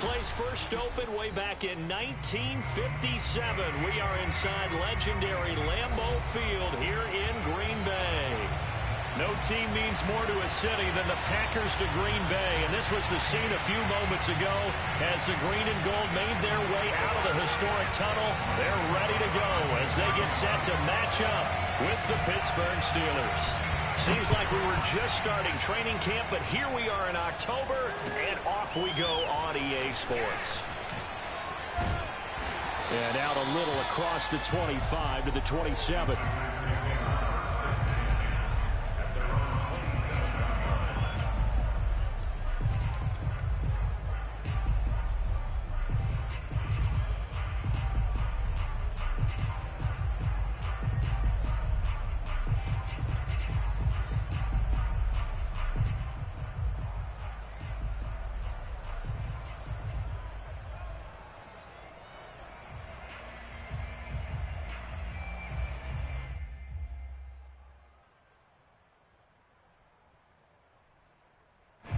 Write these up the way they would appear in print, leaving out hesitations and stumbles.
place first opened way back in 1957. We are inside legendary Lambeau Field here in Green Bay. No team means more to a city than the Packers to Green Bay, and this was the scene a few moments ago as the green and gold made their way out of the historic tunnel. They're ready to go as they get set to match up with the Pittsburgh Steelers. Seems like we were just starting training camp, but here we are in October, and off we go on EA Sports. And out a little across the 25 to the 27.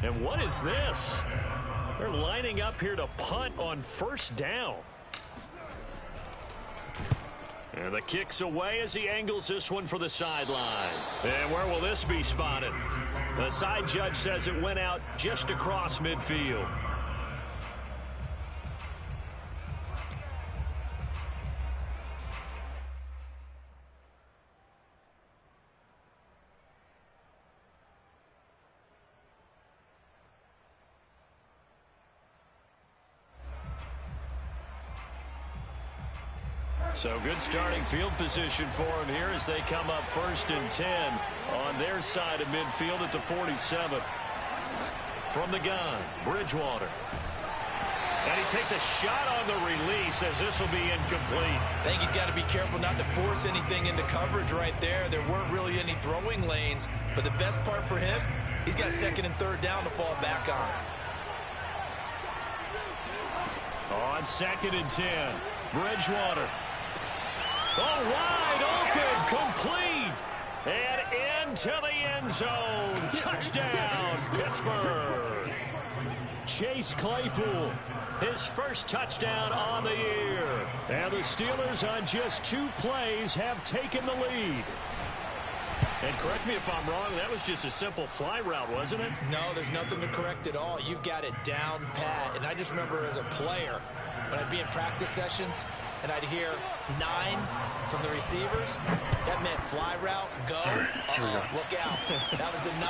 And what is this? They're lining up here to punt on first down. And the kick's away as he angles this one for the sideline. And where will this be spotted? The side judge says it went out just across midfield. So good starting field position for him here as they come up 1st and 10 on their side of midfield at the 47. From the gun, Bridgewater. And he takes a shot on the release as this will be incomplete. I think he's got to be careful not to force anything into coverage right there. There weren't really any throwing lanes, but the best part for him, he's got 2nd and 3rd down to fall back on. On 2nd and 10, Bridgewater. Oh, wide open, complete, and into the end zone. Touchdown, Pittsburgh. Chase Claypool, his first touchdown on the year. And the Steelers on just 2 plays have taken the lead. And correct me if I'm wrong, that was just a simple fly route, wasn't it? No, there's nothing to correct at all. You've got it down pat. And I just remember as a player, when I'd be in practice sessions, and I'd hear 9 from the receivers. That meant fly route, go. Look out. That was the 9,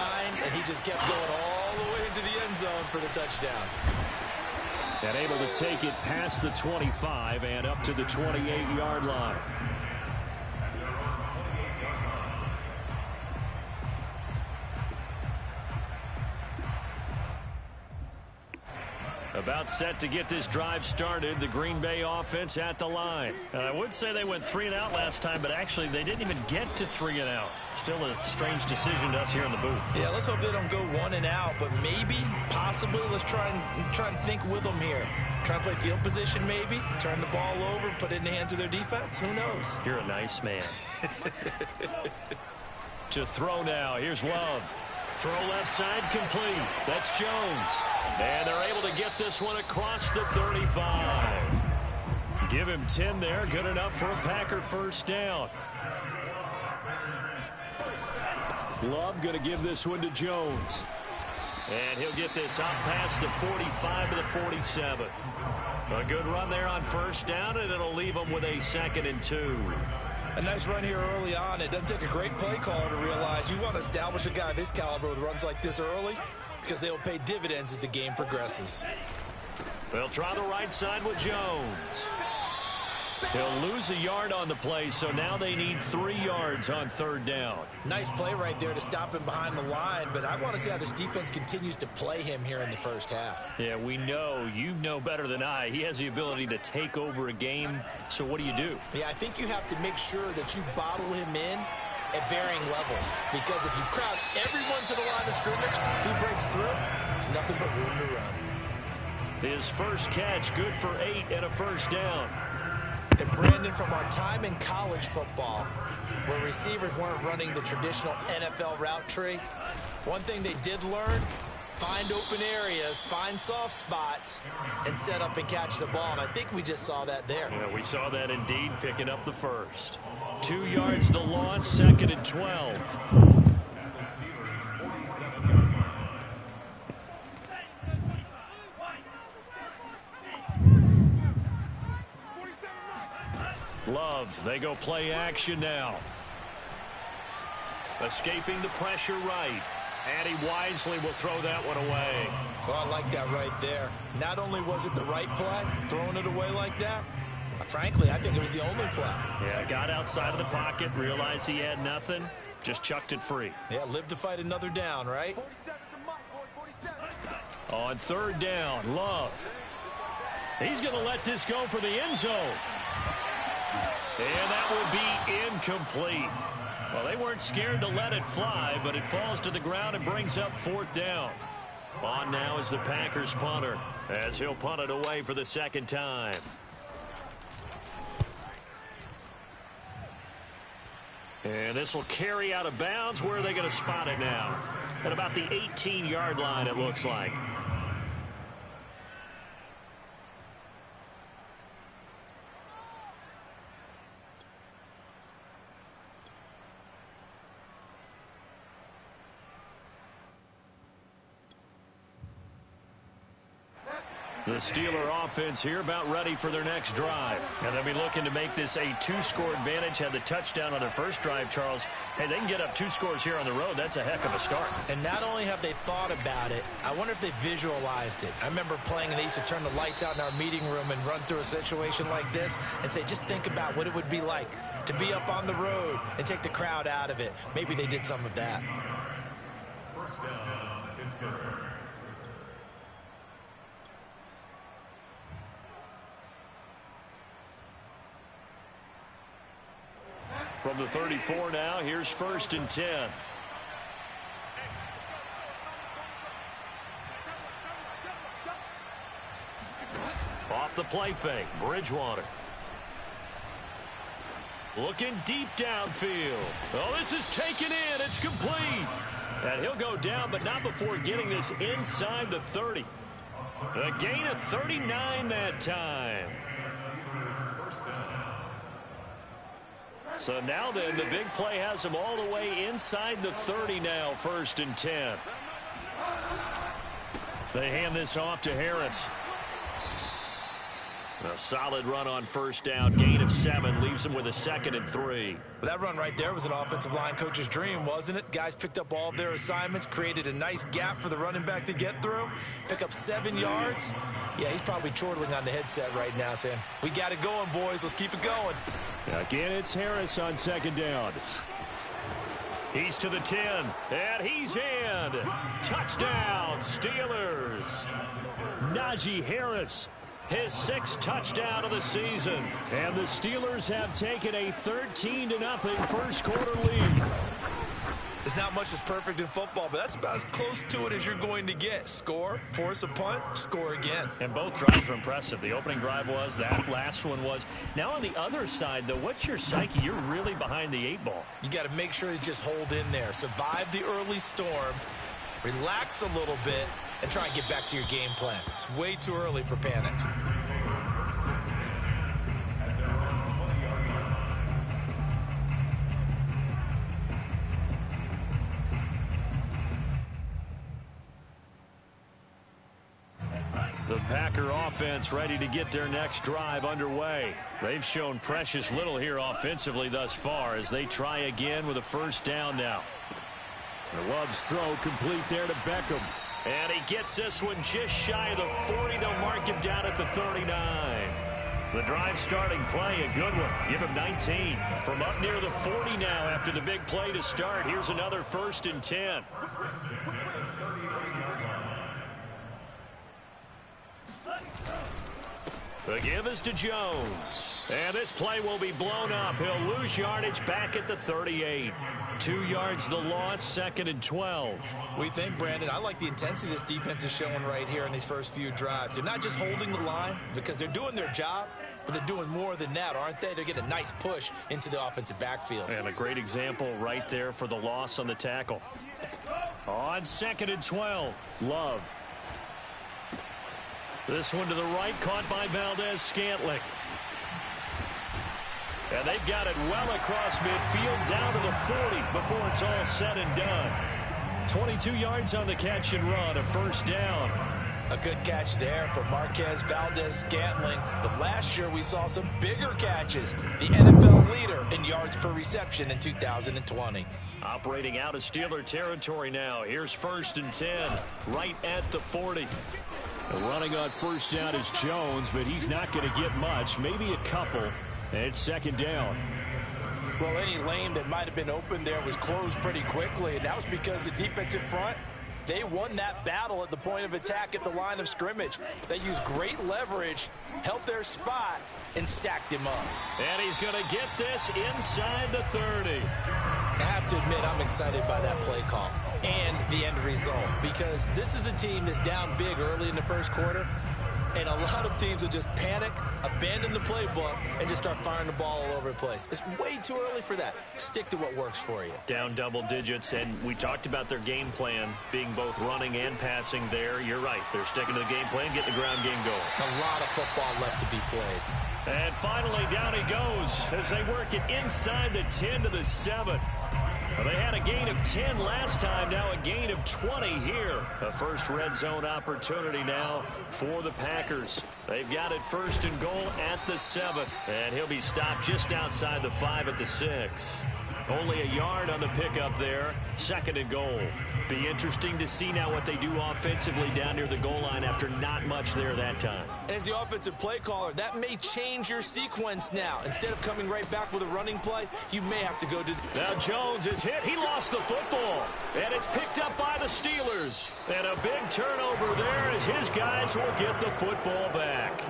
and he just kept going all the way into the end zone for the touchdown. And able to take it past the 25 and up to the 28-yard line. About set to get this drive started. The Green Bay offense at the line. I would say they went 3 and out last time, but actually they didn't even get to 3 and out. Still a strange decision to us here in the booth. Yeah, let's hope they don't go 1 and out, but maybe, possibly, let's try and think with them here. Try and play field position maybe, turn the ball over, put it in the hands of their defense. Who knows? You're a nice man. To throw now. Here's Love. Throw left side complete. That's Jones. And they're able to get this one across the 35. Give him 10 there. Good enough for a Packer first down. Love going to give this one to Jones. And he'll get this out past the 45 to the 47. A good run there on first down, and it'll leave them with a 2nd and 2. A nice run here early on. It doesn't take a great play caller to realize you want to establish a guy of his caliber with runs like this early because they will pay dividends as the game progresses. They'll try the right side with Jones. He'll lose a yard on the play, so now they need 3 yards on 3rd down. Nice play right there to stop him behind the line, but I want to see how this defense continues to play him here in the first half. Yeah, we know. You know better than I. He has the ability to take over a game, so what do you do? Yeah, I think you have to make sure that you bottle him in at varying levels, because if you crowd everyone to the line of scrimmage, if he breaks through, there's nothing but room to run. His first catch, good for 8 and a first down. And Brandon, from our time in college football, where receivers weren't running the traditional NFL route tree, one thing they did learn, find open areas, find soft spots, and set up and catch the ball. And I think we just saw that there. Yeah, we saw that indeed, picking up the first. 2 yards the loss, 2nd and 12. Love, they go play action now. Escaping the pressure right. And he wisely will throw that one away. Well, I like that right there. Not only was it the right play, throwing it away like that, frankly, I think it was the only play. Yeah, got outside of the pocket, realized he had nothing, just chucked it free. Yeah, live to fight another down, right? On 3rd down, Love. He's going to let this go for the end zone. And that will be incomplete. Well, they weren't scared to let it fly, but it falls to the ground and brings up 4th down. On now is the Packers punter, as he'll punt it away for the 2nd time. And this will carry out of bounds. Where are they going to spot it now? At about the 18-yard line, it looks like. The Steeler offense here about ready for their next drive. And they'll be looking to make this a 2-score advantage. Had the touchdown on their first drive, Charles. Hey, they can get up 2 scores here on the road. That's a heck of a start. And not only have they thought about it, I wonder if they visualized it. I remember playing and they used to turn the lights out in our meeting room and run through a situation like this and say, just think about what it would be like to be up on the road and take the crowd out of it. Maybe they did some of that. First down, Pittsburgh. From the 34 now, here's 1st and 10. Off the play fake, Bridgewater. Looking deep downfield. Oh, this is taken in. It's complete. And he'll go down, but not before getting this inside the 30. A gain of 39 that time. So now then, the big play has him all the way inside the 30 now, 1st and 10. They hand this off to Harris. A solid run on 1st down, gain of 7, leaves him with a 2nd and 3. That run right there was an offensive line coach's dream, wasn't it? Guys picked up all of their assignments, created a nice gap for the running back to get through, pick up 7 yards. Yeah, he's probably chortling on the headset right now saying, we got it going, boys. Let's keep it going. Again, it's Harris on 2nd down. He's to the 10, and he's in. Touchdown, Steelers. Najee Harris, his 6th touchdown of the season. And the Steelers have taken a 13-0 first quarter lead. There's not much that's perfect in football, but that's about as close to it as you're going to get. Score, force a punt, score again. And both drives were impressive. The opening drive was, that last one was. Now on the other side, though, what's your psyche? You're really behind the 8 ball. You got to make sure you just hold in there. Survive the early storm, relax a little bit, and try and get back to your game plan. It's way too early for panic. The Packer offense ready to get their next drive underway. They've shown precious little here offensively thus far as they try again with a 1st down now. The Love's throw complete there to Beckham. And he gets this one just shy of the 40. They'll mark him down at the 39. The drive starting play, a good one. Give him 19. From up near the 40 now after the big play to start. Here's another 1st and 10. The give is to Jones. And this play will be blown up. He'll lose yardage back at the 38. 2 yards the loss, 2nd and 12. We think, Brandon, I like the intensity this defense is showing right here in these first few drives. They're not just holding the line because they're doing their job, but they're doing more than that, aren't they? They're getting a nice push into the offensive backfield. And a great example right there for the loss on the tackle. On 2nd and 12, Love. This one to the right, caught by Valdez-Scantling. And they've got it well across midfield, down to the 40 before it's all said and done. 22 yards on the catch and run, a first down. A good catch there for Marquez Valdez-Scantling. But last year we saw some bigger catches. The NFL leader in yards per reception in 2020. Operating out of Steeler territory now. Here's 1st and 10, right at the 40. Running on first down is Jones, but he's not going to get much, maybe a couple. And it's 2nd down. Well, any lane that might have been open there was closed pretty quickly, and that was because the defensive front, they won that battle at the point of attack at the line of scrimmage. They used great leverage, held their spot, and stacked him up. And he's going to get this inside the 30. I have to admit, I'm excited by that play call and the end result, because this is a team that's down big early in the first quarter, and a lot of teams will just panic, abandon the playbook, and just start firing the ball all over the place. It's way too early for that. Stick to what works for you. Down double digits, and we talked about their game plan being both running and passing there. You're right. They're sticking to the game plan, getting the ground game going. A lot of football left to be played. And finally, down he goes as they work it inside the 10 to the 7. Well, they had a gain of 10 last time, now a gain of 20 here. A first red zone opportunity now for the Packers. They've got it 1st and goal at the 7. And he'll be stopped just outside the 5 at the 6. Only a yard on the pickup there. 2nd and goal. Be interesting to see now what they do offensively down near the goal line after not much there that time. As the offensive play caller, that may change your sequence now. Instead of coming right back with a running play, you may have to go to... Now Jones is hit. He lost the football. And it's picked up by the Steelers. And a big turnover there as his guys will get the football back.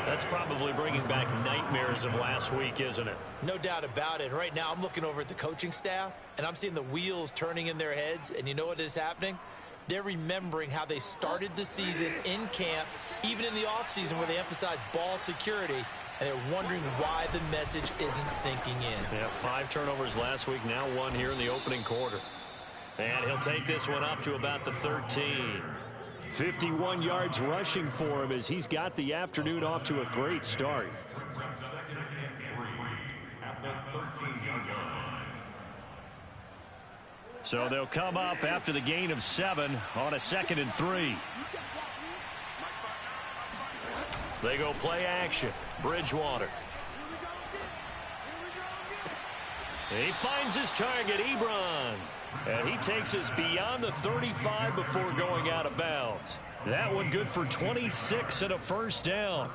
That's probably bringing back nightmares of last week, isn't it? No doubt about it. Right now, I'm looking over at the coaching staff, and I'm seeing the wheels turning in their heads. And you know what is happening? They're remembering how they started the season in camp, even in the offseason where they emphasized ball security, and they're wondering why the message isn't sinking in. Yeah, 5 turnovers last week, now 1 here in the opening quarter. And he'll take this one up to about the 13. 51 yards rushing for him as he's got the afternoon off to a great start. So they'll come up after the gain of 7 on a 2nd and 3. They go play action. Bridgewater. He finds his target, Ebron. And he takes us beyond the 35 before going out of bounds. That one good for 26 and a first down.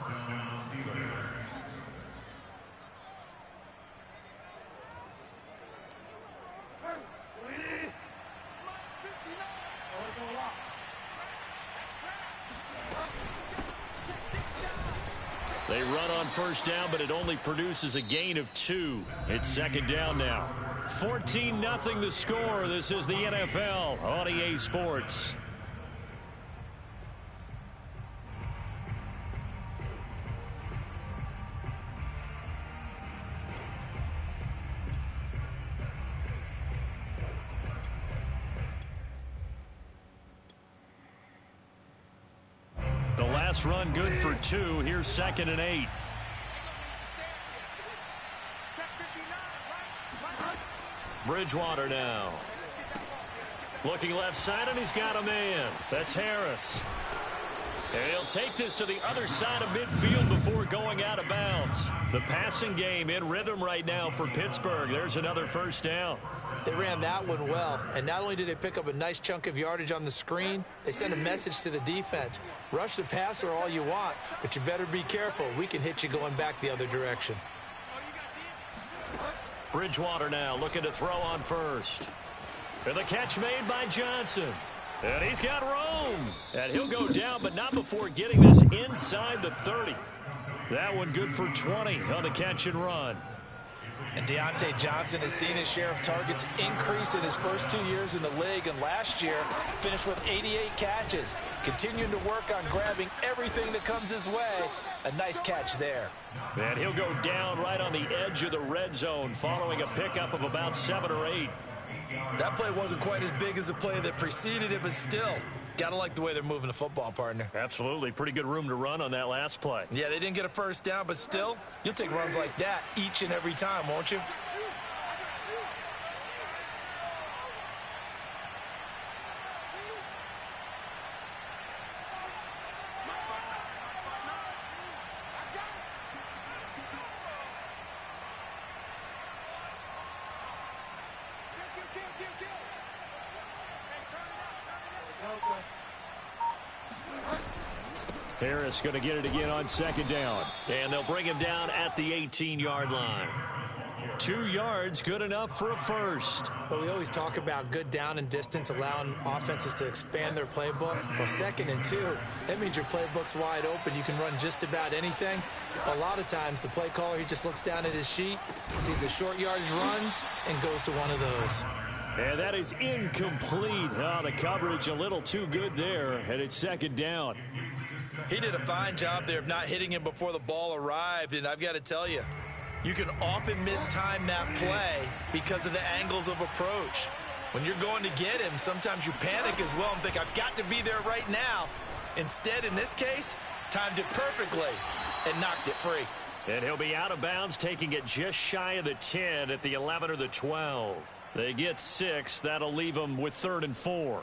They run on first down, but it only produces a gain of 2. It's 2nd down now. 14-0 the score. This is the NFL on EA Sports. The last run good for 2. Here's 2nd and 8. Bridgewater now. Looking left side, and he's got a man. That's Harris. And he'll take this to the other side of midfield before going out of bounds. The passing game in rhythm right now for Pittsburgh. There's another first down. They ran that one well, and not only did they pick up a nice chunk of yardage on the screen, they sent a message to the defense. Rush the passer all you want, but you better be careful. We can hit you going back the other direction. Bridgewater now looking to throw on first. And the catch made by Johnson. And he's got room. And he'll go down, but not before getting this inside the 30. That one good for 20 on the catch and run. And Deontay Johnson has seen his share of targets increase in his first 2 years in the league, and last year finished with 88 catches. Continuing to work on grabbing everything that comes his way. A nice catch there. And he'll go down right on the edge of the red zone following a pickup of about 7 or 8. That play wasn't quite as big as the play that preceded it, but still, got to like the way they're moving the football, partner. Absolutely. Pretty good room to run on that last play. Yeah, they didn't get a first down, but still, you'll take runs like that each and every time, won't you? Harris going to get it again on second down. And they'll bring him down at the 18-yard line. 2 yards, good enough for a first. But we always talk about good down and distance, allowing offenses to expand their playbook. Well, 2nd and 2, that means your playbook's wide open. You can run just about anything. A lot of times, the play caller, he just looks down at his sheet, sees the short yardage runs, and goes to one of those. And that is incomplete. Oh, the coverage a little too good there, and it's 2nd down. He did a fine job there of not hitting him before the ball arrived, and I've got to tell you, you can often mistime that play because of the angles of approach. When you're going to get him, sometimes you panic as well and think, I've got to be there right now. Instead, in this case, timed it perfectly and knocked it free. And he'll be out of bounds, taking it just shy of the 10 at the 11 or the 12. They get 6. That'll leave them with 3rd and 4.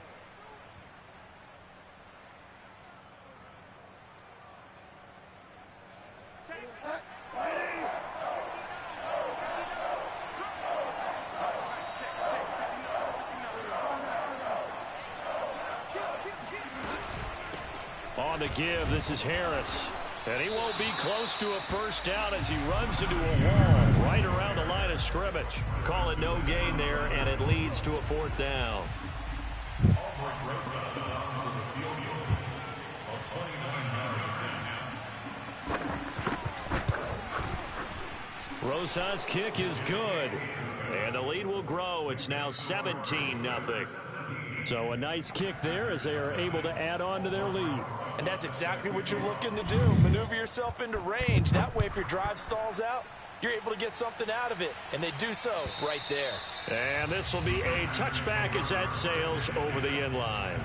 On the give, this is Harris. And he won't be close to a first down as he runs into a wall right around the line of scrimmage. Call it no gain there, and it leads to a 4th down. Rosa's kick is good. And the lead will grow. It's now 17-0. So a nice kick there as they are able to add on to their lead. And that's exactly what you're looking to do. Maneuver yourself into range. That way, if your drive stalls out, you're able to get something out of it. And they do so right there. And this will be a touchback as that sails over the end line.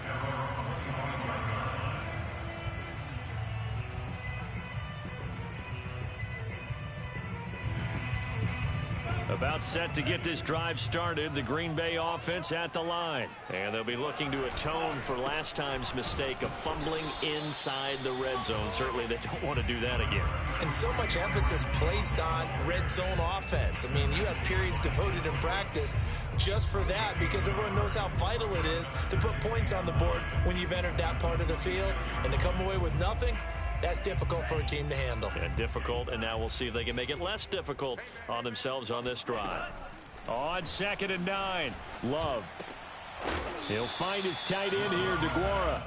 About set to get this drive started, the Green Bay offense at the line. And they'll be looking to atone for last time's mistake of fumbling inside the red zone. Certainly they don't want to do that again. And so much emphasis placed on red zone offense. I mean, you have periods devoted in practice just for that because everyone knows how vital it is to put points on the board when you've entered that part of the field. And to come away with nothing, that's difficult for a team to handle. And difficult, and now we'll see if they can make it less difficult on themselves on this drive. On 2nd and 9, Love. He'll find his tight end here, DeGuara.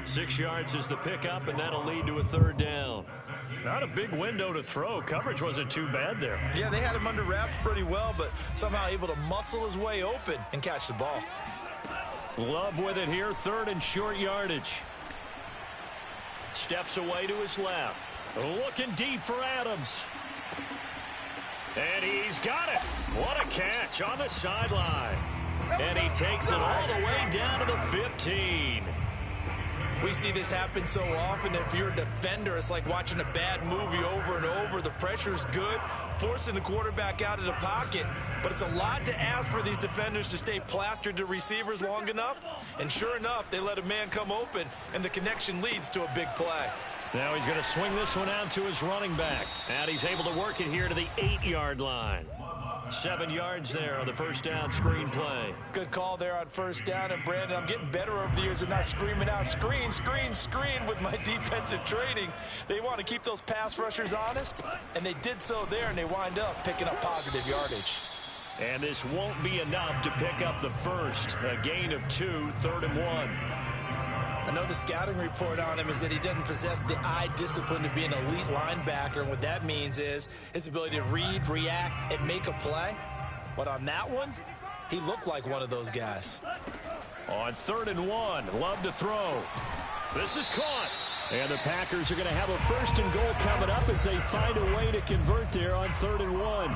6 yards is the pickup, and that'll lead to a 3rd down. Not a big window to throw. Coverage wasn't too bad there. Yeah, they had him under wraps pretty well, but somehow able to muscle his way open and catch the ball. Love with it here, 3rd and short yardage. Steps away to his left. Looking deep for Adams. And he's got it. What a catch on the sideline. And he takes it all the way down to the 15. We see this happen so often. If you're a defender, it's like watching a bad movie over and over. The pressure's good, forcing the quarterback out of the pocket. But it's a lot to ask for these defenders to stay plastered to receivers long enough. And sure enough, they let a man come open, and the connection leads to a big play. Now he's going to swing this one out to his running back. And he's able to work it here to the 8-yard line. 7 yards there on the first down screen play. Good call there on first down. And, Brandon, I'm getting better over the years of not screaming out screen, screen, screen with my defensive training. They want to keep those pass rushers honest, and they did so there, and they wind up picking up positive yardage. And this won't be enough to pick up the first. A gain of 2, 3rd and 1. I know the scouting report on him is that he doesn't possess the eye discipline to be an elite linebacker. And what that means is his ability to read, react, and make a play. But on that one, he looked like one of those guys. On 3rd and 1, Love to throw. This is caught. And the Packers are going to have a 1st and goal coming up as they find a way to convert there on 3rd and 1.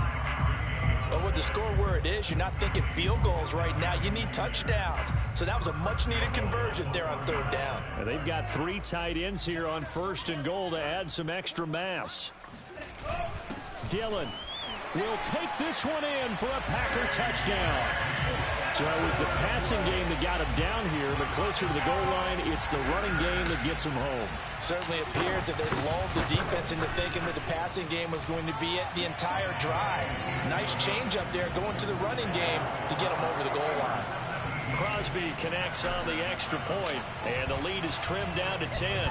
But with the score where it is, you're not thinking field goals right now. You need touchdowns. So that was a much-needed conversion there on third down. And they've got 3 tight ends here on 1st and goal to add some extra mass. Dillon will take this one in for a Packer touchdown. So it was the passing game that got him down here, but closer to the goal line, it's the running game that gets him home. Certainly appears that they lulled the defense into thinking that the passing game was going to be it the entire drive. Nice change up there going to the running game to get him over the goal line. Crosby connects on the extra point, and the lead is trimmed down to 10.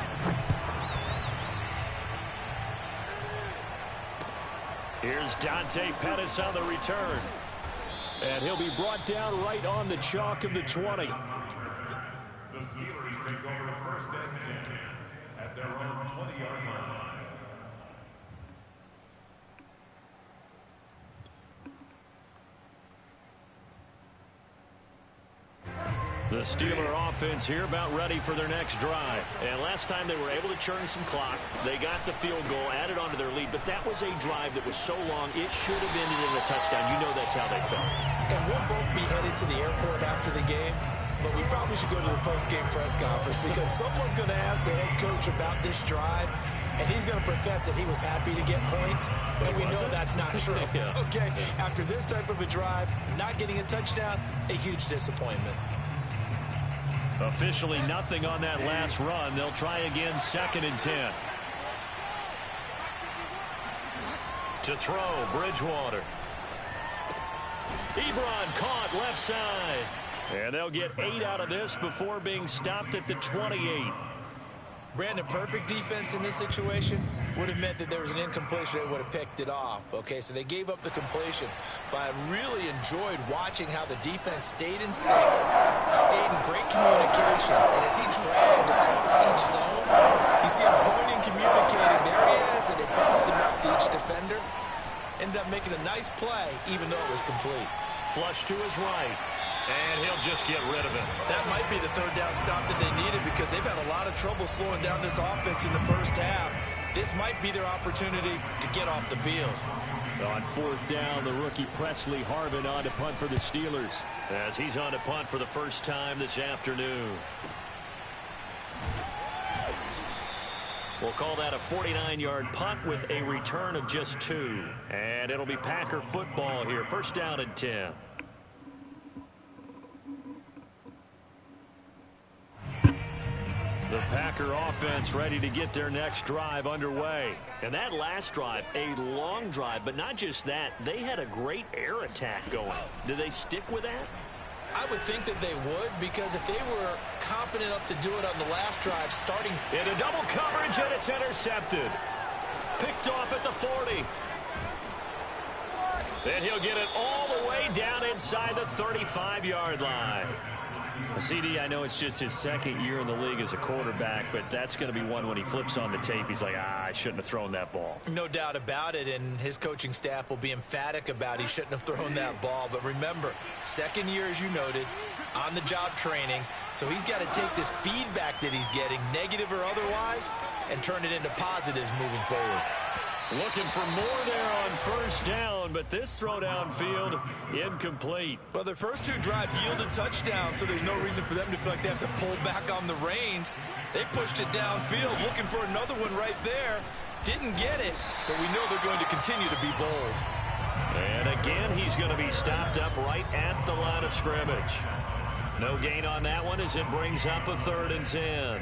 Here's Dante Pettis on the return. And he'll be brought down right on the chalk of the 20. The Steelers take over 1st and 10 at their own 20-yard line. The Steeler offense here about ready for their next drive. And last time they were able to churn some clock. They got the field goal, added on to their lead. But that was a drive that was so long, it should have ended in a touchdown. You know that's how they felt. And we'll both be headed to the airport after the game. But we probably should go to the post-game press conference because someone's going to ask the head coach about this drive. And he's going to profess that he was happy to get points. And we know that's not true. Yeah. Okay, after this type of a drive, not getting a touchdown, a huge disappointment. Officially nothing on that last run. They'll try again 2nd and 10. To throw, Bridgewater. Ebron caught left side. And they'll get 8 out of this before being stopped at the 28. Brandon, perfect defense in this situation would have meant that there was an incompletion that would have picked it off. Okay, so they gave up the completion. But I really enjoyed watching how the defense stayed in sync, stayed in great communication. And as he dragged across each zone, you see him pointing, communicating. There he is, and it bounced him out to each defender. Ended up making a nice play, even though it was complete. Flush to his right. And he'll just get rid of it. That might be the third down stop that they needed because they've had a lot of trouble slowing down this offense in the first half. This might be their opportunity to get off the field. On 4th down, the rookie Presley Harvin on to punt for the Steelers as he's on to punt for the first time this afternoon. We'll call that a 49-yard punt with a return of just 2. And it'll be Packer football here. 1st down and 10. The Packer offense ready to get their next drive underway. And that last drive, a long drive, but not just that. They had a great air attack going. Do they stick with that? I would think that they would because if they were competent enough to do it on the last drive, starting in a double coverage, and it's intercepted. Picked off at the 40. Then he'll get it all the way down inside the 35-yard line. CD, I know it's just his 2nd year in the league as a quarterback, but that's going to be one when he flips on the tape. He's like, I shouldn't have thrown that ball. No doubt about it, and his coaching staff will be emphatic about he shouldn't have thrown that ball. But remember, 2nd year, as you noted, on-the-job training. So he's got to take this feedback that he's getting, negative or otherwise, and turn it into positives moving forward. Looking for more there on 1st down, but this throw downfield incomplete. Well, their first 2 drives yielded touchdowns, so there's no reason for them to feel like they have to pull back on the reins. They pushed it downfield, looking for another one right there. Didn't get it, but we know they're going to continue to be bold. And again, he's going to be stopped up right at the line of scrimmage. No gain on that one as it brings up a 3rd and 10.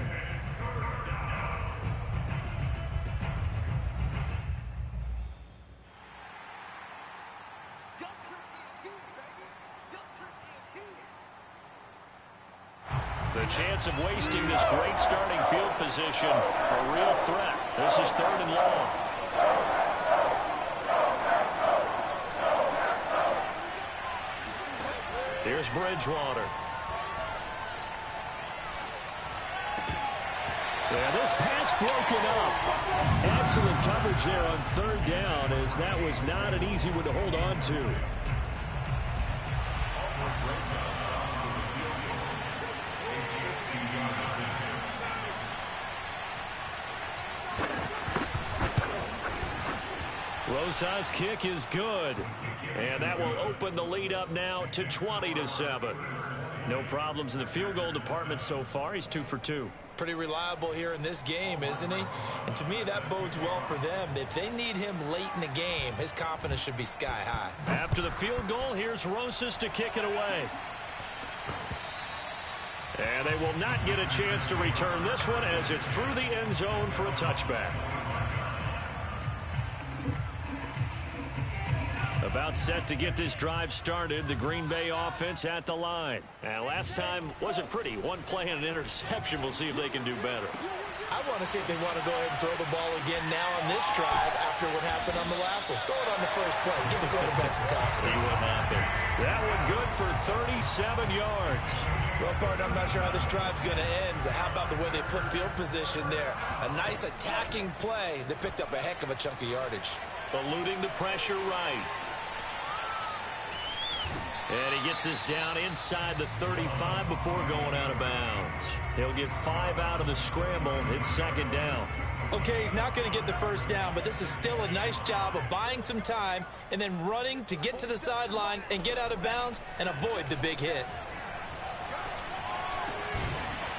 The chance of wasting this great starting field position, a real threat. This is 3rd and long. Here's Bridgewater. Yeah, this pass broken up. Excellent coverage there on 3rd down, as that was not an easy one to hold on to. Rosa's kick is good. And that will open the lead up now to 20-7. No problems in the field goal department so far. He's 2 for 2. Pretty reliable here in this game, isn't he? And to me, that bodes well for them. If they need him late in the game, his confidence should be sky high. After the field goal, here's Rosas to kick it away. And they will not get a chance to return this one as it's through the end zone for a touchback. About set to get this drive started. The Green Bay offense at the line. And last time wasn't pretty. One play and an interception. We'll see if they can do better. I want to see if they want to go ahead and throw the ball again now on this drive after what happened on the last one. Throw it on the first play. Give the quarterback some confidence. See what happens. That one good for 37 yards. Well, partner, I'm not sure how this drive's going to end, but how about the way they flip field position there? A nice attacking play that picked up a heck of a chunk of yardage. Eluding the pressure right. And he gets this down inside the 35 before going out of bounds. He'll get 5 out of the scramble. It's second down. Okay, he's not going to get the first down, but this is still a nice job of buying some time and then running to get to the sideline and get out of bounds and avoid the big hit.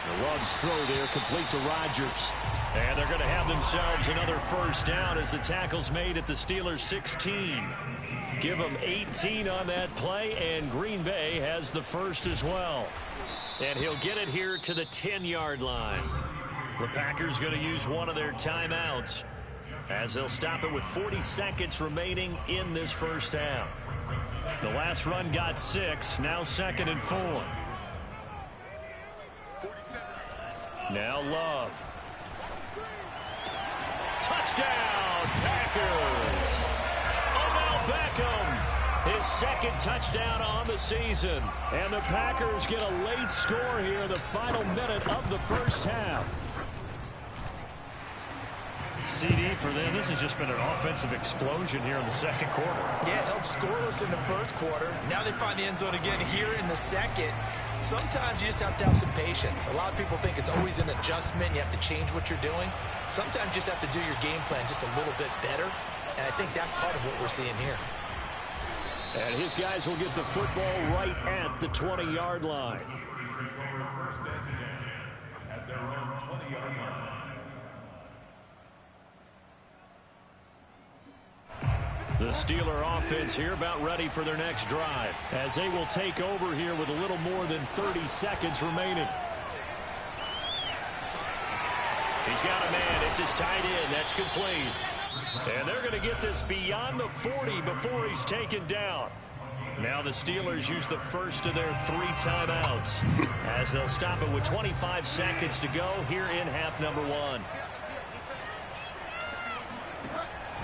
The Love's throw there complete to Rodgers. And they're going to have themselves another first down as the tackle's made at the Steelers' 16. Give them 18 on that play, and Green Bay has the first as well. And he'll get it here to the 10-yard line. The Packers going to use one of their timeouts as they'll stop it with 40 seconds remaining in this first half. The last run got 6, now 2nd and 4. Now Love. Touchdown, Packers! Odell Beckham, his second touchdown on the season. And the Packers get a late score here in the final minute of the first half. CD for them. This has just been an offensive explosion here in the second quarter. Yeah, held scoreless in the first quarter. Now they find the end zone again here in the second. Sometimes you just have to have some patience. A lot of people think it's always an adjustment. You have to change what you're doing. Sometimes you just have to do your game plan just a little bit better. And I think that's part of what we're seeing here. And his guys will get the football right at the 20-yard line. At their own 20-yard line. The Steeler offense here about ready for their next drive as they will take over here with a little more than 30 seconds remaining. He's got a man. It's his tight end. That's complete. And they're going to get this beyond the 40 before he's taken down. Now the Steelers use the first of their 3 timeouts as they'll stop it with 25 seconds to go here in half number 1.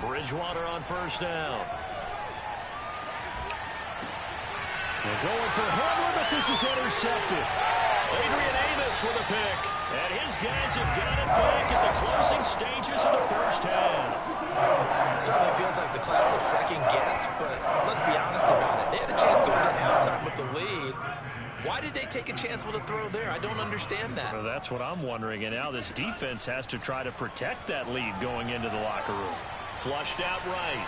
Bridgewater on first down. They're going for Hamler, but this is intercepted. Adrian Amos with a pick. And his guys have got it back at the closing stages of the first half. It certainly feels like the classic second guess, but let's be honest about it. They had a chance going to halftime with the lead. Why did they take a chance with a throw there? I don't understand that. Well, that's what I'm wondering. And now this defense has to try to protect that lead going into the locker room. Flushed out right.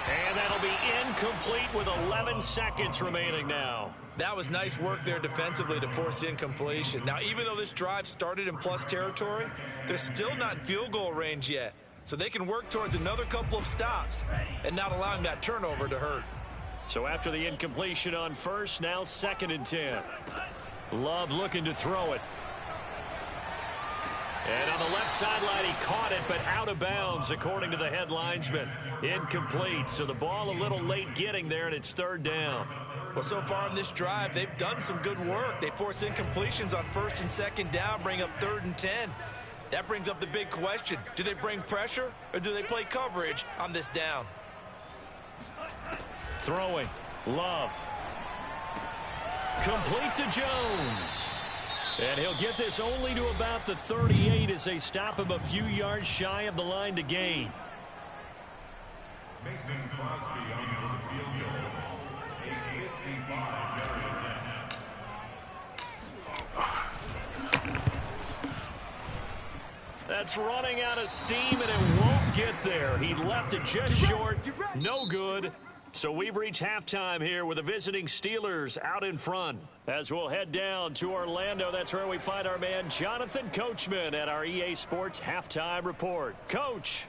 And that'll be incomplete with 11 seconds remaining now. That was nice work there defensively to force incompletion. Now, even though this drive started in plus territory, they're still not in field goal range yet. So they can work towards another couple of stops and not allowing that turnover to hurt. So after the incompletion on first, now 2nd and 10. Love looking to throw it. And on the left sideline, he caught it, but out of bounds, according to the head linesman. Incomplete, so the ball a little late getting there, and it's 3rd down. Well, so far in this drive, they've done some good work. They force incompletions on 1st and 2nd down, bring up 3rd and 10. That brings up the big question. Do they bring pressure, or do they play coverage on this down? Throwing. Love. Complete to Jones. And he'll get this only to about the 38 as they stop him a few yards shy of the line to gain. Mason Crosby on for the field goal. A 55-yard attempt. That's running out of steam, and it won't get there. He left it just short. No good. So we've reached halftime here with the visiting Steelers out in front. As we'll head down to Orlando, that's where we find our man Jonathan Coachman at our EA Sports Halftime Report. Coach.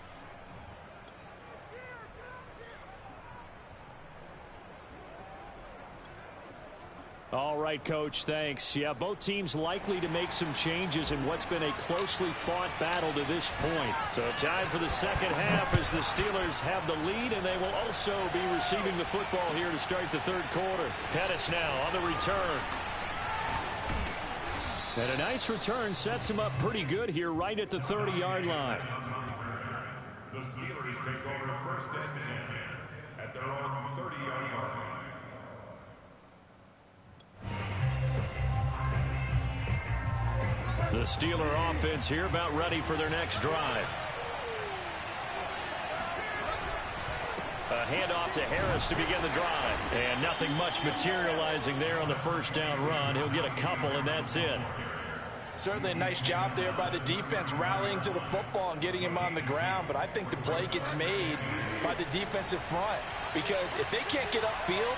All right, Coach, thanks. Yeah, both teams likely to make some changes in what's been a closely fought battle to this point. So time for the second half as the Steelers have the lead, and they will also be receiving the football here to start the third quarter. Pettis now on the return. And a nice return sets him up pretty good here right at the 30-yard line. The Steelers take over first and 10 at their own 30-yard line. The Steeler offense here about ready for their next drive. A handoff to Harris to begin the drive. And nothing much materializing there on the first down run. He'll get a couple, and that's it. Certainly a nice job there by the defense rallying to the football and getting him on the ground. But I think the play gets made by the defensive front. Because if they can't get upfield,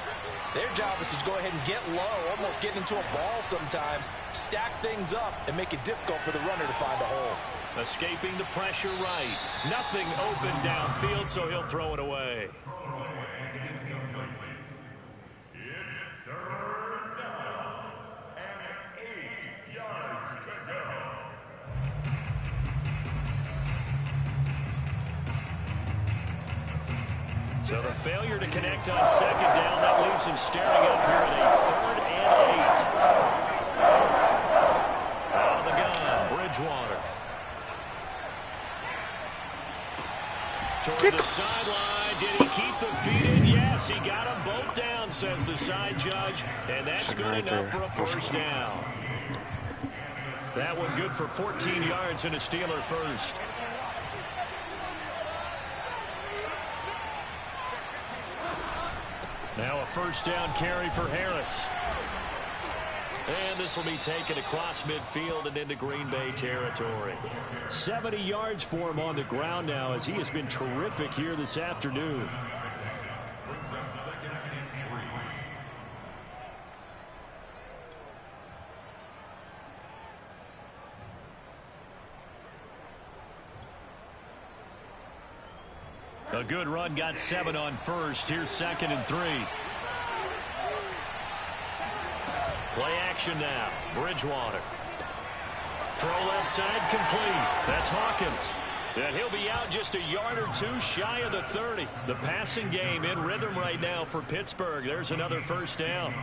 their job is to go ahead and get low, almost get into a ball sometimes, stack things up, and make it difficult for the runner to find a hole. Escaping the pressure right. Nothing open downfield, so he'll throw it away. It's third down and 8 yards to go. So the failure to connect on second down, that leaves him staring up here at a 3rd and 8. Out of the gun, Bridgewater. Toward the sideline, did he keep the feet in? Yes, he got them both down, says the side judge, and that's good enough for a first down. That one good for 14 yards and a Steeler first. Now a first down carry for Harris. And this will be taken across midfield and into Green Bay territory. 70 yards for him on the ground now as he has been terrific here this afternoon. Brings up second and 3. A good run, got 7 on first. Here's 2nd and 3. Play action now. Bridgewater. Throw left side complete. That's Hawkins. And he'll be out just a yard or two shy of the 30. The passing game in rhythm right now for Pittsburgh. There's another first down.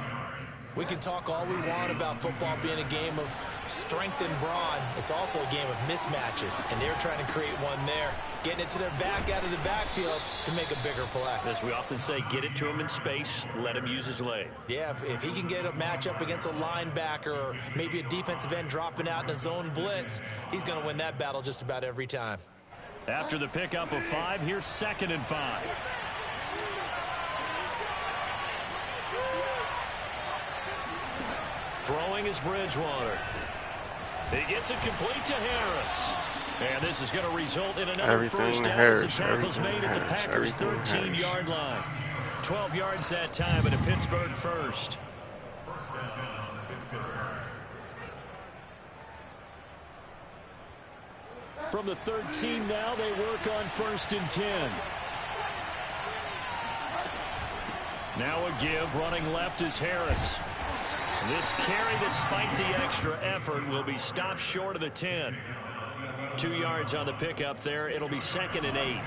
We can talk all we want about football being a game of strength and brawn. It's also a game of mismatches, and they're trying to create one there, getting it to their back out of the backfield to make a bigger play. As we often say, get it to him in space, let him use his leg. Yeah, if he can get a matchup against a linebacker or maybe a defensive end dropping out in a zone blitz, he's going to win that battle just about every time. After the pickup of 5, here's 2nd and 5. Throwing is Bridgewater. He gets it complete to Harris. And this is going to result in another first down as the tackle's made at the Packers' 13-yard line. 12 yards that time and a Pittsburgh first. First down, Pittsburgh. From the 13 now, they work on 1st and 10. Now a give, running left is Harris. This carry, despite the extra effort, will be stopped short of the 10. 2 yards on the pickup there. It'll be 2nd and 8.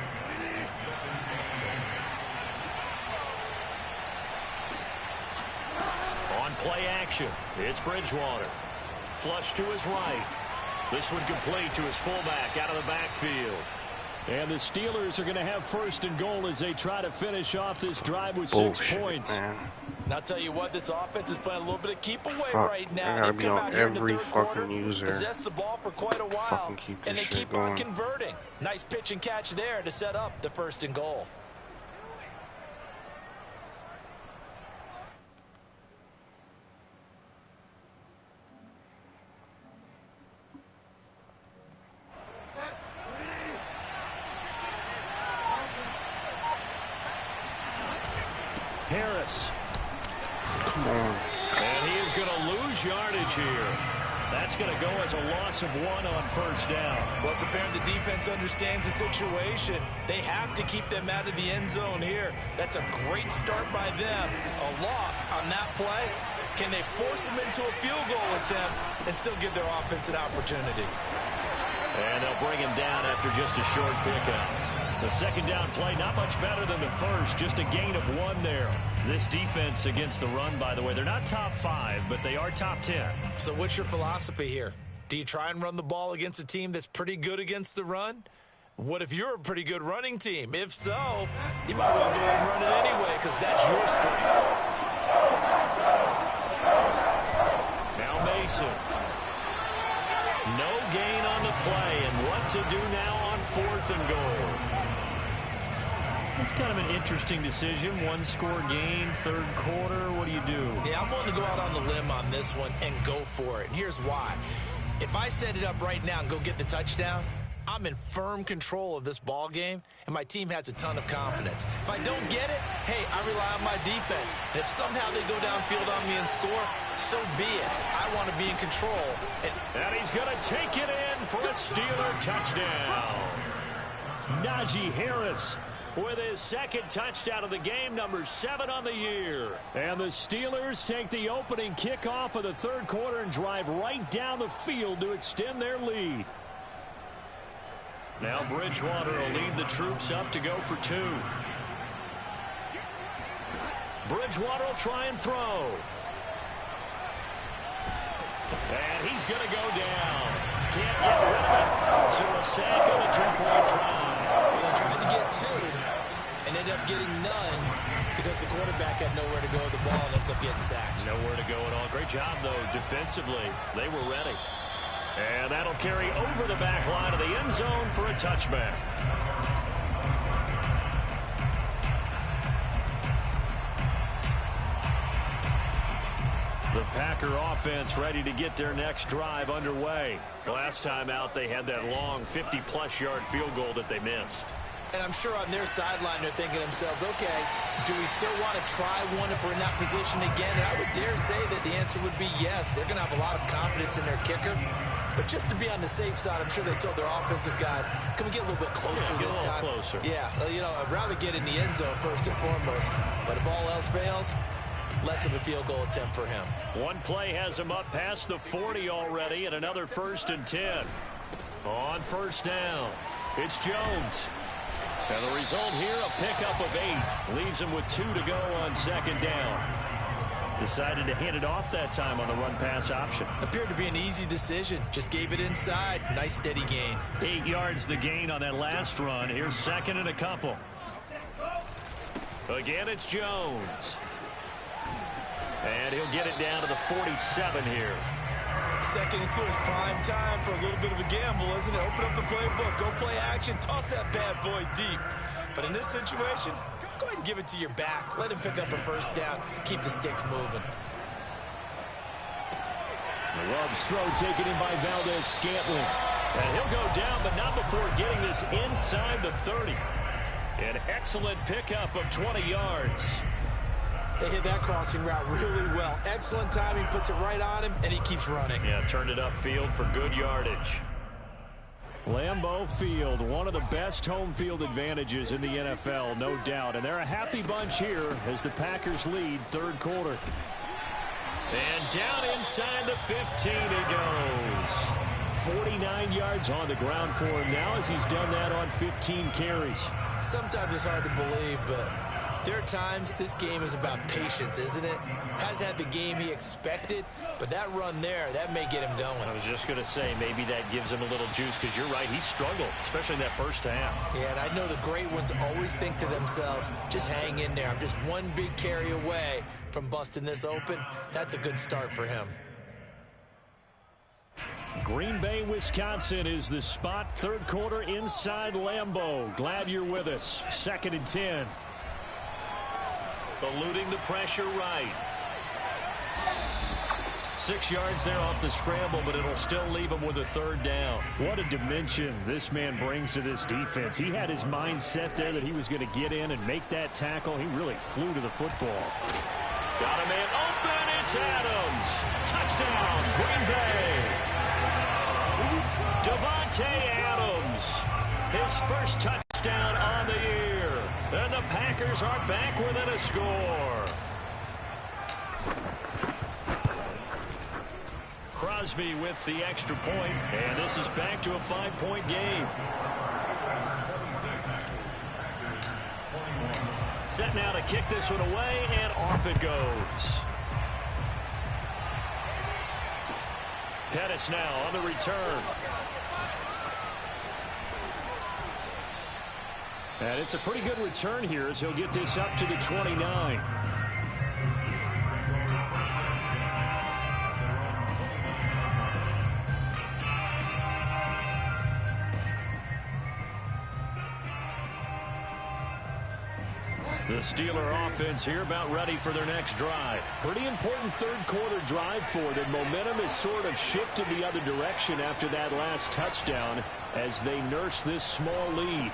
On play action, it's Bridgewater. Flush to his right. This one complete to his fullback out of the backfield. And the Steelers are going to have 1st and goal as they try to finish off this drive with 6 points. Man. And I'll tell you what, this offense is playing a little bit of keep away right now. I gotta They've be come on out here in the every third fucking quarter, user. possessed the ball for quite a while, Keep and they this shit keep on going. converting. Nice pitch and catch there to set up the 1st and goal. Harris. Come on. And he is going to lose yardage here. That's going to go as a loss of 1 on first down. Well, it's apparent the defense understands the situation. They have to keep them out of the end zone here. That's a great start by them. A loss on that play. Can they force them into a field goal attempt and still give their offense an opportunity? And they'll bring him down after just a short pickup. The second down play, not much better than the first, just a gain of 1 there. This defense against the run, by the way, they're not top 5, but they are top 10. So what's your philosophy here? Do you try and run the ball against a team that's pretty good against the run? What if you're a pretty good running team? If so, you might well go ahead and run it anyway because that's your strength. Now Mason. No gain on the play, and what to do now on 4th and goal. It's kind of an interesting decision. 1-score game, 3rd quarter. What do you do? Yeah, I'm willing to go out on the limb on this one and go for it. And here's why. If I set it up right now and go get the touchdown, I'm in firm control of this ball game, and my team has a ton of confidence. If I don't get it, hey, I rely on my defense. And if somehow they go downfield on me and score, so be it. I want to be in control. And he's going to take it in for a Steeler touchdown. Najee Harris with his 2nd touchdown of the game, number 7 on the year. And the Steelers take the opening kickoff of the 3rd quarter and drive right down the field to extend their lead. Now Bridgewater will lead the troops up to go for 2. Bridgewater will try and throw. And he's going to go down. Can't get rid of it. So a sack on a 2-point try. Well, they tried to get 2 and ended up getting none because the quarterback had nowhere to go with the ball and ends up getting sacked. Nowhere to go at all. Great job, though, defensively. They were ready. And that'll carry over the back line of the end zone for a touchback. The Packer offense ready to get their next drive underway. Last time out, they had that long 50-plus yard field goal that they missed. And I'm sure on their sideline they're thinking to themselves, okay, do we still want to try one if we're in that position again? And I would dare say that the answer would be yes. They're going to have a lot of confidence in their kicker. But just to be on the safe side, I'm sure they told their offensive guys, can we get a little bit closer this time? Closer. Yeah, you know, I'd rather get in the end zone first and foremost. But if all else fails, less of a field goal attempt for him. One play has him up past the 40 already, and another 1st and 10. On 1st down, it's Jones. And the result here, a pickup of 8. Leaves him with 2 to go on 2nd down. Decided to hand it off that time on the run-pass option. Appeared to be an easy decision. Just gave it inside. Nice steady gain. 8 yards the gain on that last run. Here's 2nd and a couple. Again, it's Jones. And he'll get it down to the 47 here. 2nd and 2 is prime time for a little bit of a gamble, isn't it? Open up the playbook, go play action, toss that bad boy deep. But in this situation, go ahead and give it to your back. Let him pick up a 1st down. Keep the sticks moving. Love's throw taken in by Valdez-Scantling. And he'll go down, but not before getting this inside the 30. An excellent pickup of 20 yards. They hit that crossing route really well. Excellent timing, puts it right on him, and he keeps running. Yeah, turned it upfield for good yardage. Lambeau Field, one of the best home field advantages in the NFL, no doubt. And they're a happy bunch here as the Packers lead 3rd quarter. And down inside the 15 he goes. 49 yards on the ground for him now as he's done that on 15 carries. Sometimes it's hard to believe, but there are times this game is about patience, isn't it? Has had the game he expected, but that run there, that may get him going. I was just going to say, maybe that gives him a little juice because you're right, he struggled, especially in that 1st half. Yeah, and I know the great ones always think to themselves, just hang in there. I'm just one big carry away from busting this open. That's a good start for him. Green Bay, Wisconsin is the spot. 3rd quarter inside Lambeau. Glad you're with us. 2nd and 10. Eluding the pressure right. 6 yards there off the scramble, but it'll still leave him with a third down. What a dimension this man brings to this defense. He had his mind set there that he was going to get in and make that tackle. He really flew to the football. Got a man open. It's Adams. Touchdown, Green Bay. Devontae Adams. His first touchdown on the year. And the Packers are back within a score. Crosby with the extra point, and this is back to a 5-point game. Set now to kick this one away, and off it goes. Pettis now on the return. And it's a pretty good return here as he'll get this up to the 29. The Steeler offense here about ready for their next drive. Pretty important third-quarter drive for them. Momentum has sort of shifted the other direction after that last touchdown as they nurse this small lead.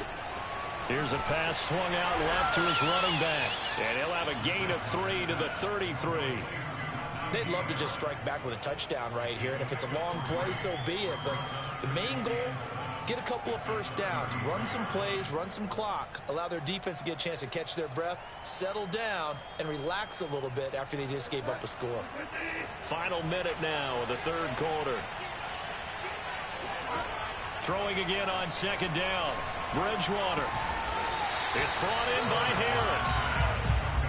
Here's a pass swung out left to his running back. And he'll have a gain of 3 to the 33. They'd love to just strike back with a touchdown right here. And if it's a long play, so be it. But the main goal, get a couple of first downs, run some plays, run some clock, allow their defense to get a chance to catch their breath, settle down, and relax a little bit after they just gave up a score. Final minute now of the third quarter. Throwing again on second down. Bridgewater. It's brought in by Harris.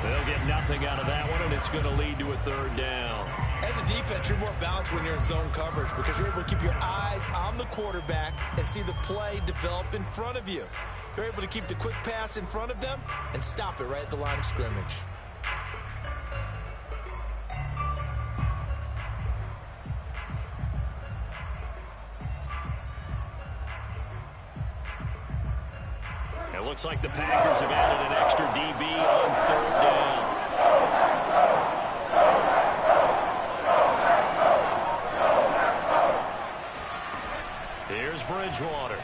They'll get nothing out of that one, and it's going to lead to a third down. As a defense, you're more balanced when you're in zone coverage because you're able to keep your eyes on the quarterback and see the play develop in front of you. You're able to keep the quick pass in front of them and stop it right at the line of scrimmage. It looks like the Packers have added an extra DB on third down. Here's Bridgewater.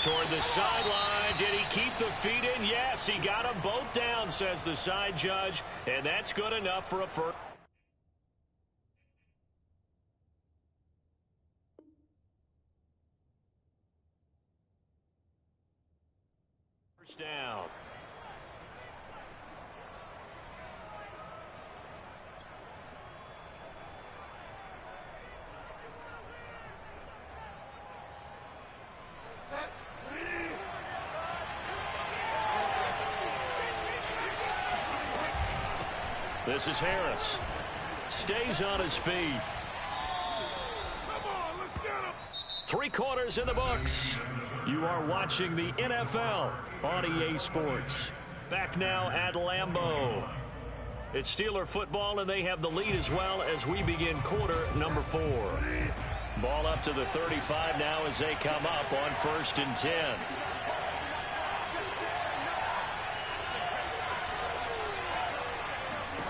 Toward the sideline. Did he keep the feet in? Yes, he got them both down, says the side judge. And that's good enough for a first down. This is Harris. Stays on his feet. Three quarters in the books. You are watching the NFL on EA Sports. Back now at Lambeau. It's Steeler football, and they have the lead as well as we begin quarter number 4. Ball up to the 35 now as they come up on 1st and 10.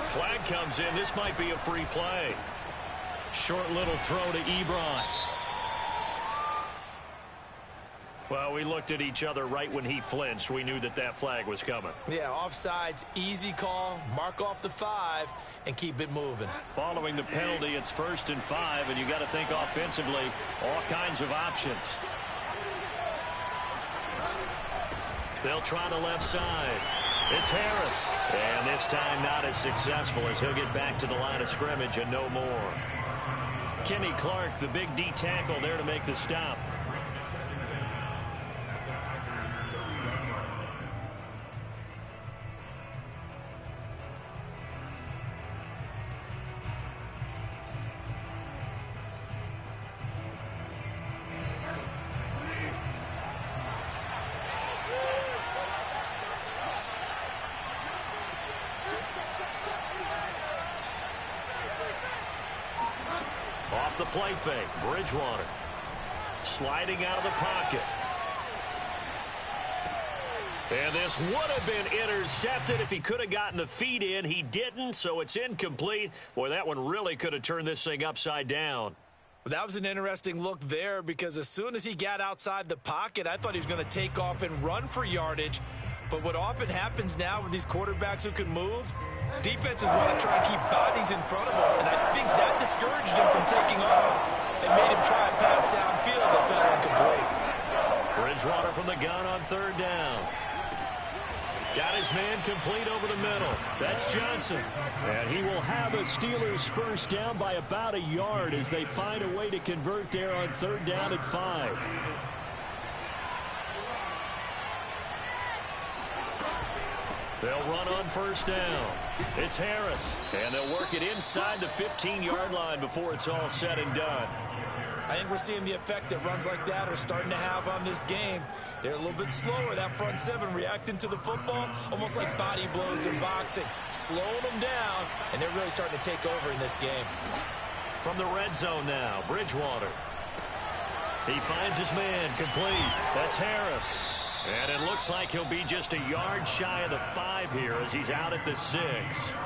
Flag comes in. This might be a free play. Short little throw to Ebron. Well, we looked at each other right when he flinched. We knew that that flag was coming. Yeah, offsides, easy call, mark off the 5, and keep it moving. Following the penalty, it's 1st and 5, and you got to think offensively, all kinds of options. They'll try the left side. It's Harris. And this time not as successful as he'll get back to the line of scrimmage and no more. Kenny Clark, the big D tackle there to make the stop. Off the play fake, Bridgewater sliding out of the pocket. And this would have been intercepted if he could have gotten the feet in. He didn't, so it's incomplete. Boy, that one really could have turned this thing upside down. Well, that was an interesting look there because as soon as he got outside the pocket, I thought he was going to take off and run for yardage. But what often happens now with these quarterbacks who can move, defenses want to try and keep bodies in front of him, and I think that discouraged him from taking off and made him try a pass downfield that fell incomplete. Bridgewater from the gun on third down. Got his man complete over the middle. That's Johnson. And he will have a Steelers first down by about a yard as they find a way to convert there on third down at 5. They'll run on first down. It's Harris. And they'll work it inside the 15-yard line before it's all said and done. I think we're seeing the effect that runs like that are starting to have on this game. They're a little bit slower, that front seven, reacting to the football, almost like body blows in boxing, slowing them down, and they're really starting to take over in this game. From the red zone now, Bridgewater. He finds his man complete. That's Harris. And it looks like he'll be just a yard shy of the 5 here as he's out at the 6.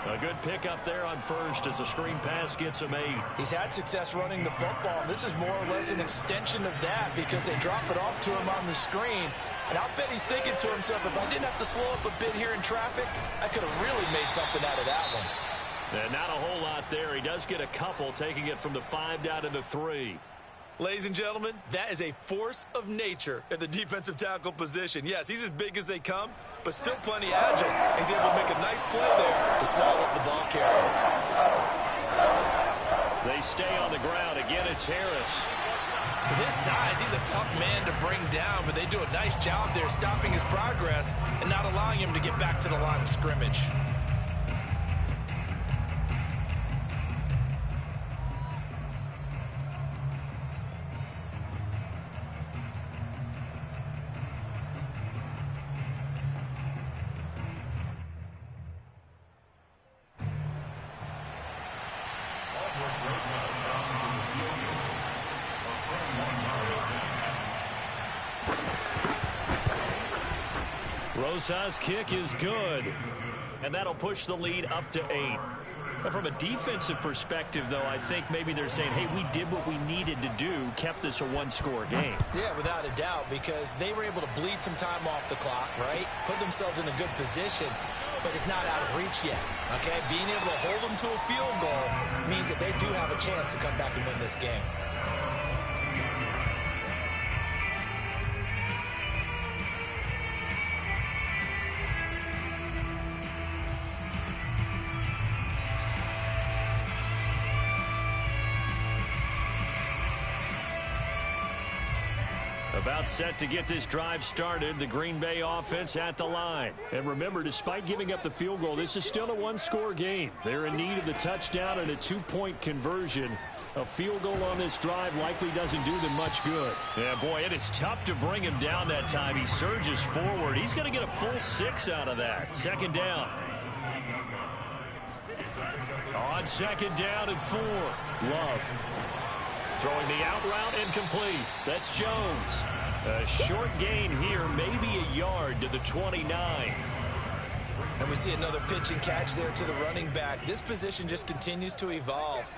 A good pickup there on first as the screen pass gets him 8. He's had success running the football, and this is more or less an extension of that because they drop it off to him on the screen. And I'll bet he's thinking to himself, if I didn't have to slow up a bit here in traffic, I could have really made something out of that one. And not a whole lot there. He does get a couple, taking it from the 5 down to the 3. Ladies and gentlemen, that is a force of nature at the defensive tackle position. Yes, he's as big as they come, but still plenty agile. He's able to make a nice play there to swallow up the ball carrier. They stay on the ground. Again, it's Harris. With his size, he's a tough man to bring down, but they do a nice job there stopping his progress and not allowing him to get back to the line of scrimmage. Rosa's kick is good, and that'll push the lead up to 8. But from a defensive perspective, though, I think maybe they're saying, hey, we did what we needed to do, kept this a one-score game. Yeah, without a doubt, because they were able to bleed some time off the clock, right? Put themselves in a good position, but it's not out of reach yet, okay? Being able to hold them to a field goal means that they do have a chance to come back and win this game. About set to get this drive started, the Green Bay offense at the line. And remember, despite giving up the field goal, this is still a one-score game. They're in need of the touchdown and a 2-point conversion. A field goal on this drive likely doesn't do them much good. Yeah, boy, it is tough to bring him down that time. He surges forward. He's going to get a full 6 out of that. Second down. On second down and 4. Love. Throwing the out route incomplete. That's Jones. A short gain here, maybe a yard to the 29. And we see another pitch and catch there to the running back. This position just continues to evolve.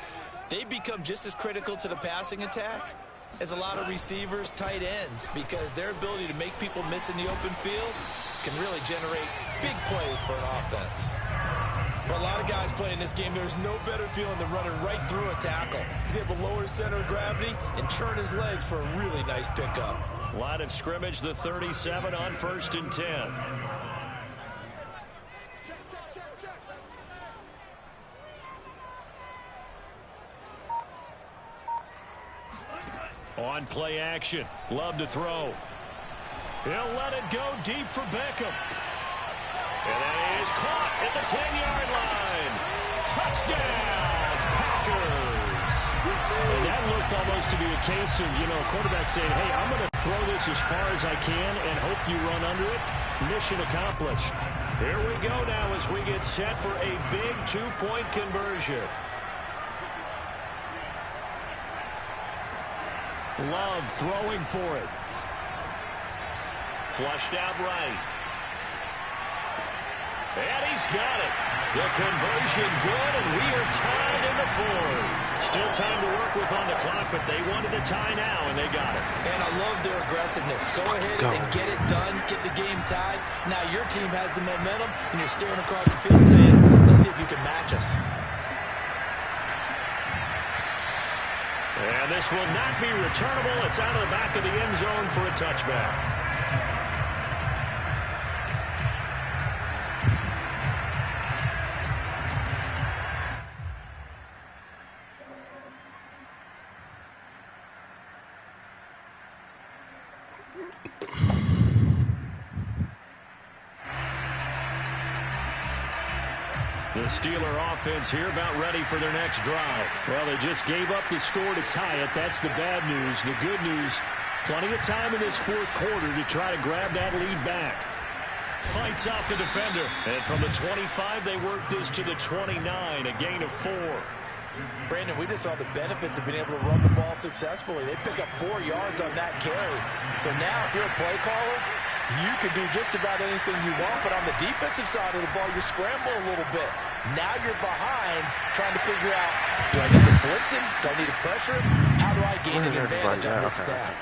They become just as critical to the passing attack as a lot of receivers, tight ends, because their ability to make people miss in the open field can really generate big plays for an offense. For a lot of guys playing this game, there's no better feeling than running right through a tackle. He's able to lower his center of gravity and churn his legs for a really nice pickup. Line of scrimmage, the 37 on 1st and 10. On play action, Love to throw. He'll let it go deep for Beckham. And that is caught at the 10-yard line. Touchdown, Packers. And that looked almost to be a case of, a quarterback saying, hey, I'm going to throw this as far as I can and hope you run under it. Mission accomplished. Here we go now as we get set for a big 2-point conversion. Love throwing for it. Flushed out right. And he's got it. The conversion good, and we are tied in the fourth. Still time to work with on the clock, but they wanted the tie now, and they got it. And I love their aggressiveness. Go ahead and get it done, get the game tied. Now your team has the momentum, and you're staring across the field saying, let's see if you can match us. And this will not be returnable. It's out of the back of the end zone for a touchback. The Steeler offense here about ready for their next drive. Well, they just gave up the score to tie it. That's the bad news. The good news, plenty of time in this fourth quarter to try to grab that lead back. Fights off the defender. And from the 25, they work this to the 29, a gain of 4. Brandon, we just saw the benefits of being able to run the ball successfully. They pick up 4 yards on that carry. So now, if you're a play caller, you can do just about anything you want, but on the defensive side of the ball, you're scrambling a little bit. Now you're behind trying to figure out, do I need to blitz him? Do I need to pressure him? How do I gain an advantage on this snap?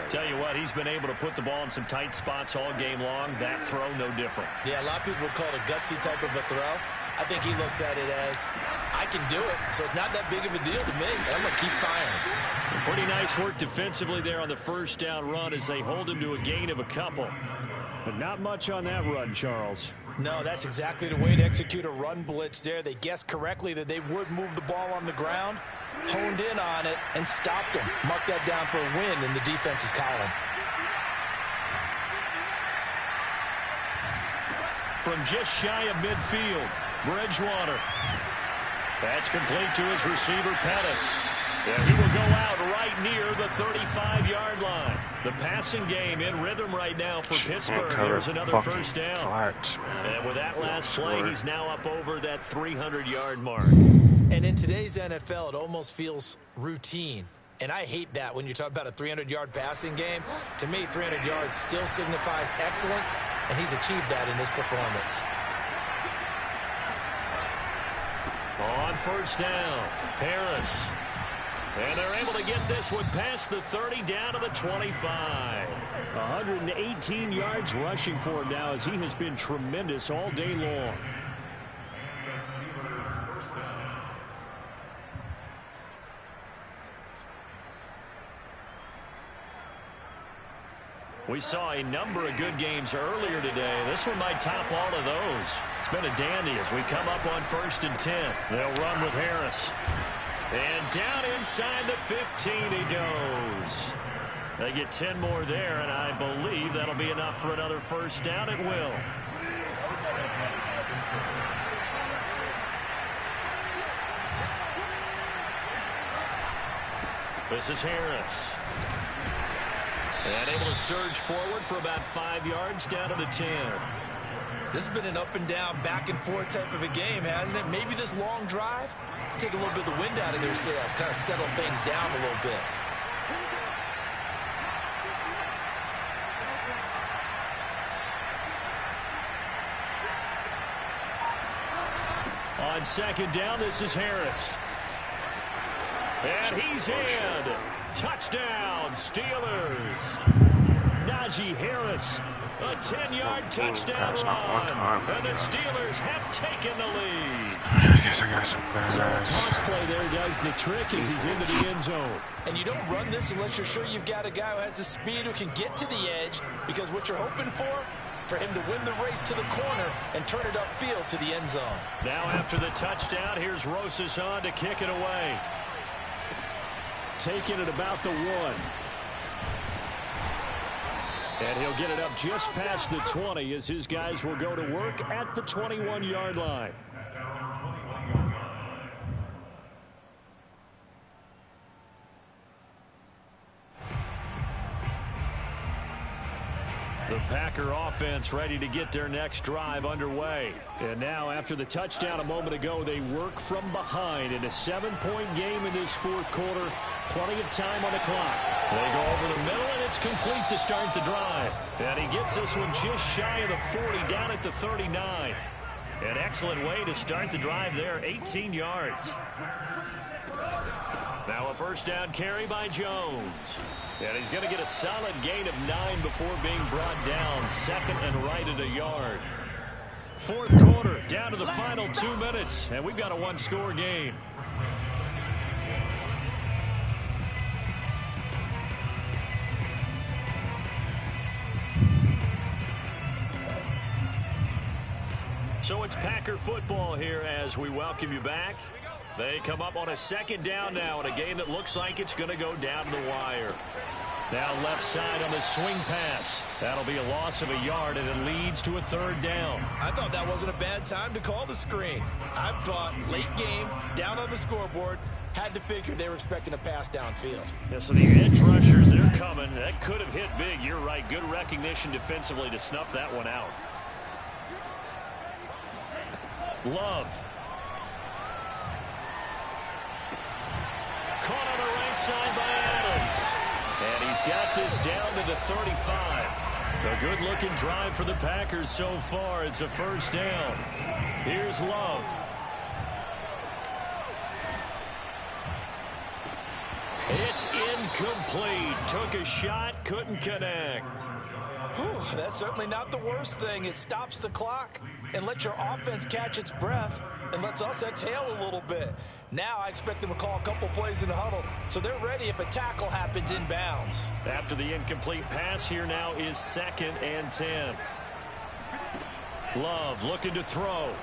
Tell you what, he's been able to put the ball in some tight spots all game long. That throw, no different. Yeah, a lot of people would call it a gutsy type of a throw. I think he looks at it as, I can do it, so it's not that big of a deal to me. I'm going to keep firing. Pretty nice work defensively there on the first down run as they hold him to a gain of a couple. But not much on that run, Charles. No, that's exactly the way to execute a run blitz there. They guessed correctly that they would move the ball on the ground, honed in on it, and stopped them. Mark that down for a win in the defense's column. From just shy of midfield, Bridgewater. That's complete to his receiver, Pettis. Yeah, he will go out right near the 35-yard line. The passing game in rhythm right now for Pittsburgh. There's another first down. And with that last play, he's now up over that 300-yard mark. And in today's NFL, it almost feels routine. And I hate that when you talk about a 300-yard passing game. To me, 300 yards still signifies excellence, and he's achieved that in this performance. On first down, Harris. And they're able to get this one past the 30 down to the 25. 118 yards rushing for him now as he has been tremendous all day long. We saw a number of good games earlier today. This one might top all of those. It's been a dandy as we come up on 1st and 10. They'll run with Harris. And down inside the 15 he goes. They get 10 more there, and I believe that'll be enough for another first down. It will. This is Harris. And able to surge forward for about 5 yards down to the 10. This has been an up and down, back and forth type of a game, hasn't it? Maybe this long drive take a little bit of the wind out of their sails, kind of settle things down a little bit. On second down, this is Harris. And he's in. Touchdown, Steelers. Najee Harris, a 10-yard touchdown run. And the Steelers have taken the lead. I guess I got some bad ass. Toss play there does the trick as he's into the end zone. And you don't run this unless you're sure you've got a guy who has the speed who can get to the edge, because what you're hoping for him to win the race to the corner and turn it upfield to the end zone. Now after the touchdown, here's Rosas on to kick it away. Taking it about the 1. And he'll get it up just past the 20 as his guys will go to work at the 21-yard line. The Packer offense ready to get their next drive underway. And now, after the touchdown a moment ago, they work from behind in a 7-point game in this fourth quarter. Plenty of time on the clock. They go over the middle, and it's complete to start the drive. And he gets this one just shy of the 40, down at the 39. An excellent way to start the drive there, 18 yards. Now a first down carry by Jones. And he's going to get a solid gain of 9 before being brought down. Second and right at a yard. Fourth quarter, down to the final 2 minutes. And we've got a one-score game. So it's Packer football here as we welcome you back. They come up on a second down now in a game that looks like it's going to go down the wire. Now left side on the swing pass. That'll be a loss of a yard, and it leads to a third down. I thought that wasn't a bad time to call the screen. I thought late game, down on the scoreboard, had to figure they were expecting a pass downfield. Yeah, so the edge rushers, they're coming. That could have hit big. You're right. Good recognition defensively to snuff that one out. Love. Caught on the right side by Adams. And he's got this down to the 35. A good-looking drive for the Packers so far. It's a first down. Here's Love. It's incomplete. Took a shot, couldn't connect. Whew, that's certainly not the worst thing. It stops the clock and lets your offense catch its breath and lets us exhale a little bit. Now I expect them to call a couple plays in the huddle, so they're ready if a tackle happens inbounds. After the incomplete pass, here now is 2nd and 10. Love looking to throw.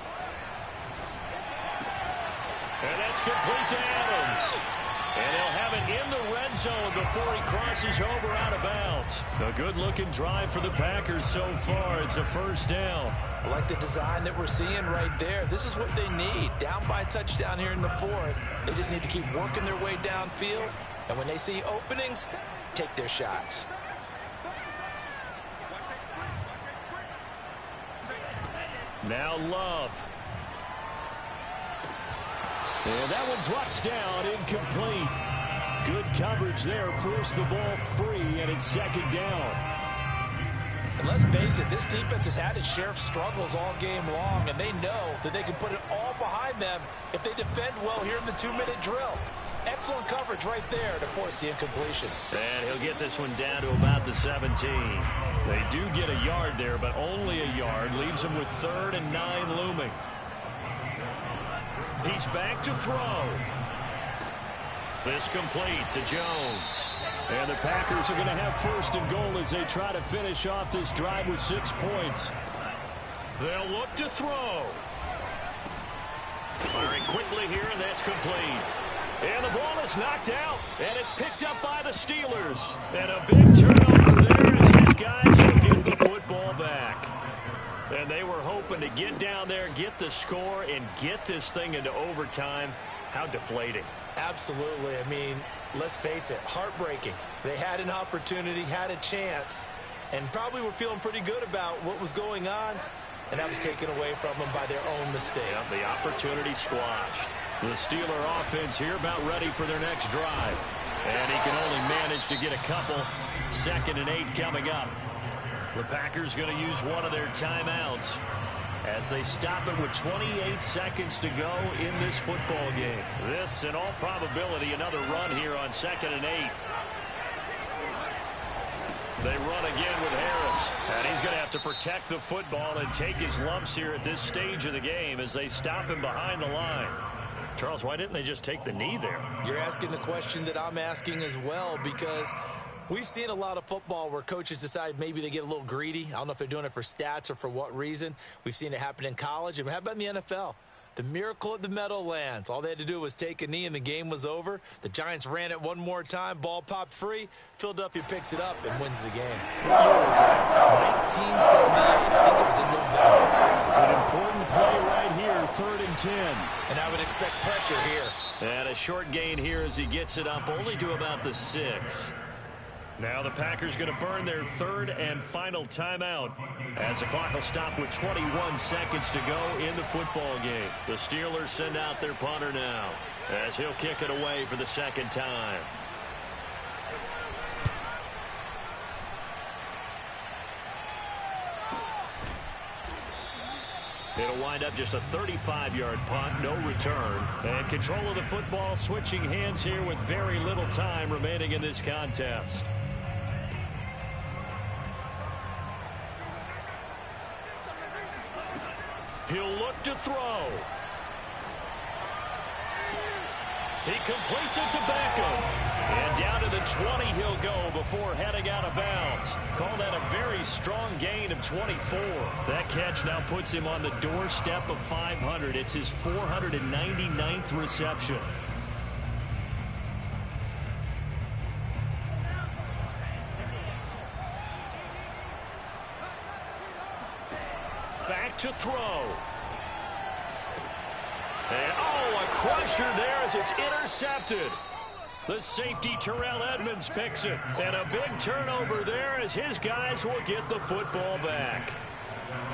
And that's complete to Adams. And he'll have it in the red zone before he crosses over out of bounds. A good-looking drive for the Packers so far. It's a first down. I like the design that we're seeing right there. This is what they need. Down by a touchdown here in the fourth. They just need to keep working their way downfield. And when they see openings, take their shots. Now Love. And that one drops down, incomplete. Good coverage there, forced the ball free, and it's second down. And let's face it, this defense has had its share of struggles all game long, and they know that they can put it all behind them if they defend well here in the 2-minute drill. Excellent coverage right there to force the incompletion. And he'll get this one down to about the 17. They do get a yard there, but only a yard. Leaves them with 3rd and 9 looming. He's back to throw. This complete to Jones. And the Packers are going to have 1st and goal as they try to finish off this drive with 6 points. They'll look to throw. Firing quickly here, and that's complete. And the ball is knocked out, and it's picked up by the Steelers. And a big turnover there as these guys will get the football back. And they were hoping to get down there, get the score, and get this thing into overtime. How deflating. Absolutely. I mean, let's face it, heartbreaking. They had an opportunity, had a chance, and probably were feeling pretty good about what was going on, and that was taken away from them by their own mistake. Yep, the opportunity squashed. The Steeler offense here about ready for their next drive. And he can only manage to get a couple. 2nd and 8 coming up. The Packers going to use one of their timeouts as they stop it with 28 seconds to go in this football game. This, in all probability, another run here on 2nd and 8. They run again with Harris, and he's going to have to protect the football and take his lumps here at this stage of the game as they stop him behind the line. Charles, why didn't they just take the knee there? You're asking the question that I'm asking as well, because we've seen a lot of football where coaches decide maybe they get a little greedy. I don't know if they're doing it for stats or for what reason. We've seen it happen in college. And how about in the NFL? The miracle at the Meadowlands. All they had to do was take a knee and the game was over. The Giants ran it one more time. Ball popped free. Philadelphia picks it up and wins the game. What year was that? 1978. I think it was in November. An important play right here, 3rd and 10. And I would expect pressure here. And a short gain here as he gets it up only to about the 6. Now the Packers going to burn their third and final timeout as the clock will stop with 21 seconds to go in the football game. The Steelers send out their punter now as he'll kick it away for the second time. It'll wind up just a 35-yard punt, no return. And control of the football switching hands here with very little time remaining in this contest. He'll look to throw. He completes it to Beckham. And down to the 20 he'll go before heading out of bounds. Call that a very strong gain of 24. That catch now puts him on the doorstep of 500. It's his 499th reception. Back to throw. And, oh, a crusher there as it's intercepted. The safety, Terrell Edmonds, picks it. And a big turnover there as his guys will get the football back.